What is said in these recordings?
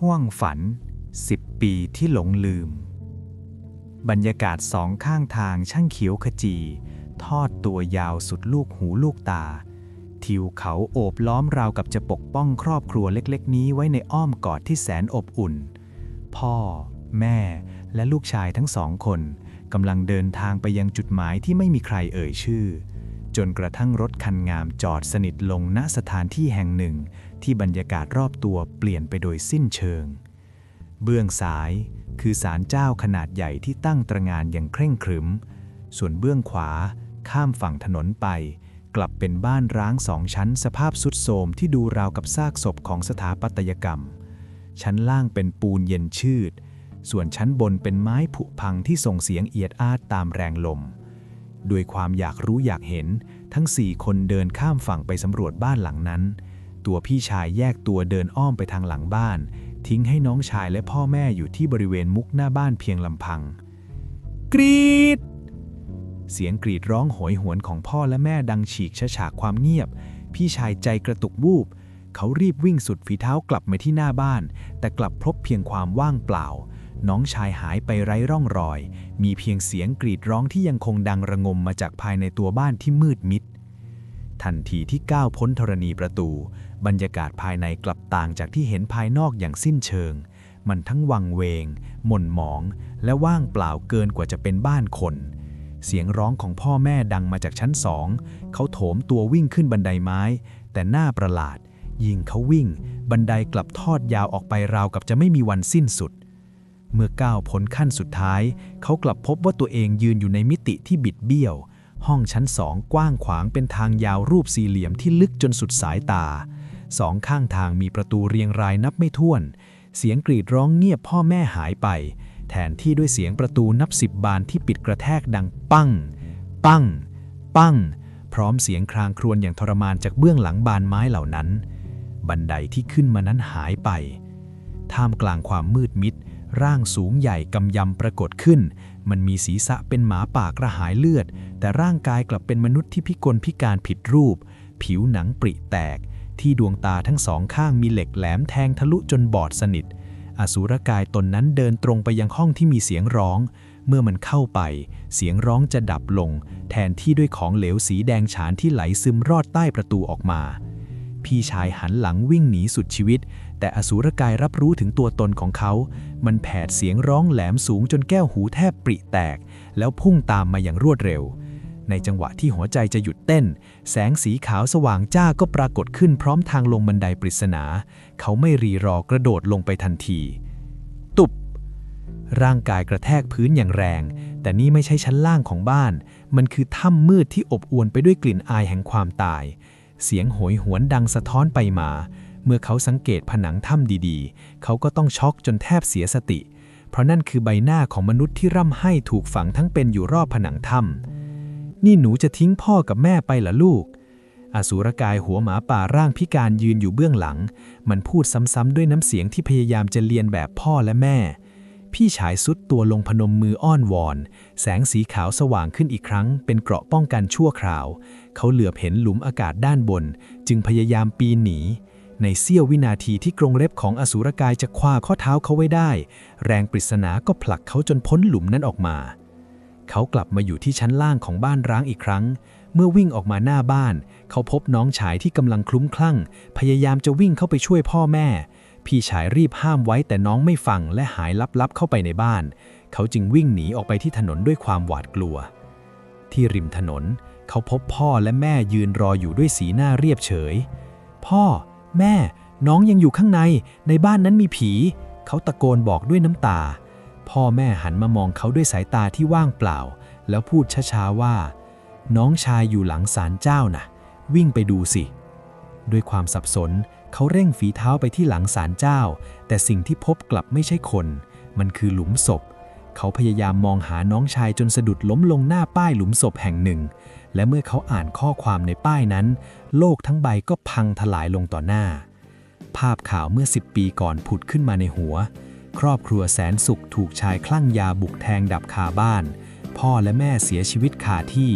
ห้วงฝัน10 ปีที่หลงลืมบรรยากาศสองข้างทางช่างเขียวขจีทอดตัวยาวสุดลูกหูลูกตาทิวเขาโอบล้อมราวกับจะปกป้องครอบครัวเล็กๆนี้ไว้ในอ้อมกอดที่แสนอบอุ่นพ่อแม่และลูกชายทั้งสองคนกำลังเดินทางไปยังจุดหมายที่ไม่มีใครเอ่ยชื่อจนกระทั่งรถคันงามจอดสนิทลงณสถานที่แห่งหนึ่งที่บรรยากาศรอบตัวเปลี่ยนไปโดยสิ้นเชิงเบื้องซ้ายคือศาลเจ้าขนาดใหญ่ที่ตั้งตระหง่านอย่างเคร่งครึมส่วนเบื้องขวาข้ามฝั่งถนนไปกลับเป็นบ้านร้างสองชั้นสภาพทรุดโทรมที่ดูราวกับซากศพของสถาปัตยกรรมชั้นล่างเป็นปูนเย็นชืดส่วนชั้นบนเป็นไม้ผุพังที่ส่งเสียงเอียดอาดตามแรงลมด้วยความอยากรู้อยากเห็นทั้ง4 คนเดินข้ามฝั่งไปสำรวจบ้านหลังนั้นตัวพี่ชายแยกตัวเดินอ้อมไปทางหลังบ้านทิ้งให้น้องชายและพ่อแม่อยู่ที่บริเวณมุกหน้าบ้านเพียงลำพังกรีดเสียงกรีดร้องโหยหวนของพ่อและแม่ดังฉีกฉากความเงียบพี่ชายใจกระตุกวูบเขารีบวิ่งสุดฝีเท้ากลับมาที่หน้าบ้านแต่กลับพบเพียงความว่างเปล่าน้องชายหายไปไร้ร่องรอยมีเพียงเสียงกรีดร้องที่ยังคงดังระงมมาจากภายในตัวบ้านที่มืดมิดทันทีที่ก้าวพ้นธรณีประตูบรรยากาศภายในกลับต่างจากที่เห็นภายนอกอย่างสิ้นเชิงมันทั้งวังเวงหม่นหมองและว่างเปล่าเกินกว่าจะเป็นบ้านคนเสียงร้องของพ่อแม่ดังมาจากชั้น2เขาโถมตัววิ่งขึ้นบันไดไม้แต่หน้าประหลาดยิ่งเขาวิ่งบันไดกลับทอดยาวออกไปราวกับจะไม่มีวันสิ้นสุดเมื่อก้าวพ้นขั้นสุดท้ายเขากลับพบว่าตัวเองยืนอยู่ในมิติที่บิดเบี้ยวห้องชั้น2กว้างขวางเป็นทางยาวรูปสี่เหลี่ยมที่ลึกจนสุดสายตา2 ข้างทางมีประตูเรียงรายนับไม่ถ้วนเสียงกรีดร้องเงียบพ่อแม่หายไปแทนที่ด้วยเสียงประตูนับ10 บานที่ปิดกระแทกดังปังปังปังพร้อมเสียงครางครวญอย่างทรมานจากเบื้องหลังบานไม้เหล่านั้นบันไดที่ขึ้นมานั้นหายไปท่ามกลางความมืดมิดร่างสูงใหญ่กำยำปรากฏขึ้นมันมีศีรษะเป็นหมาป่ากระหายเลือดแต่ร่างกายกลับเป็นมนุษย์ที่พิกลพิการผิดรูปผิวหนังปริแตกที่ดวงตาทั้ง2 ข้างมีเหล็กแหลมแทงทะลุจนบอดสนิทอสูรกายตนนั้นเดินตรงไปยังห้องที่มีเสียงร้องเมื่อมันเข้าไปเสียงร้องจะดับลงแทนที่ด้วยของเหลวสีแดงฉานที่ไหลซึมรอดใต้ประตูออกมาพี่ชายหันหลังวิ่งหนีสุดชีวิตแต่อสูรกายรับรู้ถึงตัวตนของเขามันแผดเสียงร้องแหลมสูงจนแก้วหูแทบปริแตกแล้วพุ่งตามมาอย่างรวดเร็วในจังหวะที่หัวใจจะหยุดเต้นแสงสีขาวสว่างจ้าก็ปรากฏขึ้นพร้อมทางลงบันไดปริศนาเขาไม่รีรอกระโดดลงไปทันทีตุบร่างกายกระแทกพื้นอย่างแรงแต่นี่ไม่ใช่ชั้นล่างของบ้านมันคือถ้ำมืดที่อบอวลไปด้วยกลิ่นอายแห่งความตายเสียงโหยหวนดังสะท้อนไปมาเมื่อเขาสังเกตผนังถ้ำดีๆเขาก็ต้องช็อกจนแทบเสียสติเพราะนั่นคือใบหน้าของมนุษย์ที่ร่ำไห้ถูกฝังทั้งเป็นอยู่รอบผนังถ้ำนี่หนูจะทิ้งพ่อกับแม่ไปเหรอลูกอสูรกายหัวหมาป่าร่างพิการยืนอยู่เบื้องหลังมันพูดซ้ำๆด้วยน้ำเสียงที่พยายามจะเลียนแบบพ่อและแม่พี่ชายสุดตัวลงพนมมืออ้อนวอนแสงสีขาวสว่างขึ้นอีกครั้งเป็นเกราะป้องกันชั่วคราวเขาเหลือบเห็นหลุมอากาศด้านบนจึงพยายามปีนหนีในเสี้ยววินาทีที่กรงเล็บของอสูรกายจะคว้าข้อเท้าเขาไว้ได้แรงปริศนาก็ผลักเขาจนพ้นหลุมนั้นออกมาเขากลับมาอยู่ที่ชั้นล่างของบ้านร้างอีกครั้งเมื่อวิ่งออกมาหน้าบ้านเขาพบน้องชายที่กำลังคลุ้มคลั่งพยายามจะวิ่งเข้าไปช่วยพ่อแม่พี่ชายรีบห้ามไว้แต่น้องไม่ฟังและหายลับๆเข้าไปในบ้านเขาจึงวิ่งหนีออกไปที่ถนนด้วยความหวาดกลัวที่ริมถนนเขาพบพ่อและแม่ยืนรออยู่ด้วยสีหน้าเรียบเฉยพ่อแม่น้องยังอยู่ข้างในบ้านนั้นมีผีเขาตะโกนบอกด้วยน้ำตาพ่อแม่หันมามองเขาด้วยสายตาที่ว่างเปล่าแล้วพูดช้าๆว่าน้องชายอยู่หลังศาลเจ้าน่ะวิ่งไปดูสิด้วยความสับสนเขาเร่งฝีเท้าไปที่หลังศาลเจ้าแต่สิ่งที่พบกลับไม่ใช่คนมันคือหลุมศพเขาพยายามมองหาน้องชายจนสะดุดล้มลงหน้าป้ายหลุมศพแห่งหนึ่งและเมื่อเขาอ่านข้อความในป้ายนั้นโลกทั้งใบก็พังทลายลงต่อหน้าภาพข่าวเมื่อ10 ปีก่อนผุดขึ้นมาในหัวครอบครัวแสนสุขถูกชายคลั่งยาบุกแทงดับคาบ้านพ่อและแม่เสียชีวิตคาที่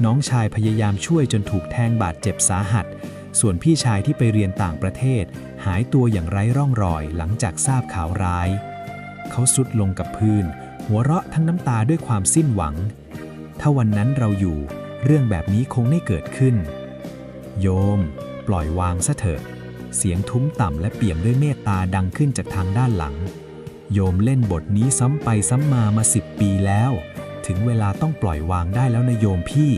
น้องชายพยายามช่วยจนถูกแทงบาดเจ็บสาหัสส่วนพี่ชายที่ไปเรียนต่างประเทศ หายตัวอย่างไร้ร่องรอยหลังจากทราบข่าวร้าย เขาทรุดลงกับพื้นหัวเราะทั้งน้ำตาด้วยความสิ้นหวัง ถ้าวันนั้นเราอยู่เรื่องแบบนี้คงไม่เกิดขึ้น โยมปล่อยวางซะเถอะเสียงทุ้มต่ำและเปี่ยมด้วยเมตตาดังขึ้นจากทางด้านหลัง โยมเล่นบทนี้ซ้ำไปซ้ำมา10 ปีแล้วถึงเวลาต้องปล่อยวางได้แล้วนะโยมพี่